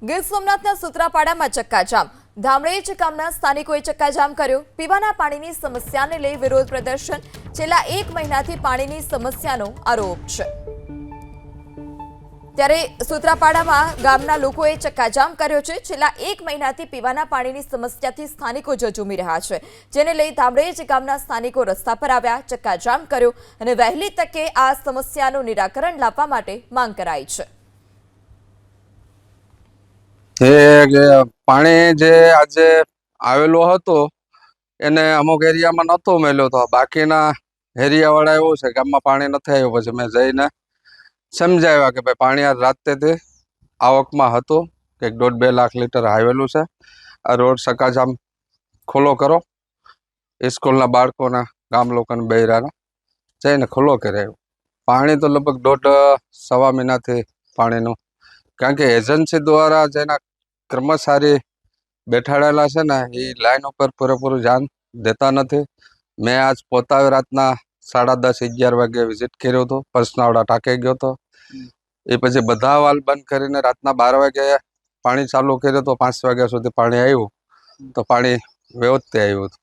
ગીર સોમનાથના સૂત્રાપાડામાં ચક્કાજામ। ધામરેજ ગામના સ્થાનિકોએ ચક્કાજામ કર્યો। પીવાના પાણીની સમસ્યાને લઈ વિરોધ પ્રદર્શન। છેલ્લા 1 મહિનાથી પાણીની સમસ્યાનો આરોપ છે। ત્યારે સૂત્રાપાડામાં ગામના લોકોએ ચક્કાજામ કર્યો છે। છેલ્લા 1 મહિનાથી પીવાના પાણીની સમસ્યાથી સ્થાનિકો ઝઝૂમી રહ્યા છે, જેને લઈ ધામરેજ ગામના સ્થાનિકો રસ્તા પર આવ્યા, ચક્કાજામ કર્યો અને વહેલી તકે આ સમસ્યાનું નિરાકરણ લાવવા માટે માંગ કરાઈ છે। પાણી જે આજે આવેલો હતો એને અમુક એરિયામાં નહોતો મળ્યો, તો બાકીના એરિયાવાળા એવું છે કે ગામમાં પાણી નથી આવ્યું। પછી મેં જઈને સમજાવ્યા કે ભાઈ પાણી આ રાતેથી આવકમાં હતું કે 1.5-2 લાખ લીટર આવેલું છે, આ રોડ સકાજામ ખુલ્લો કરો। સ્કૂલના બાળકોના ગામ લોકોને બૈરાને જઈને ખુલ્લો કરાવ્યો। પાણી તો લગભગ 1.5-1.25 મહિનાથી પાણીનું, કારણ કે એજન્સી દ્વારા જેના કર્મચારી બેઠાડેલા છે ને એ લાઈન ઉપર પૂરેપૂરું ધ્યાન દેતા નથી। મેં આજ પોતા રાતના 10:30-11 વાગે વિઝિટ કર્યો હતો, પર્સનાવડા ટાંકે ગયો હતો। એ પછી બધા વાલ બંધ કરીને રાતના 12 વાગે પાણી ચાલુ કર્યું તો 5 વાગ્યા સુધી પાણી આવ્યું, તો પાણી વ્યવસ્થિત આવ્યું હતું।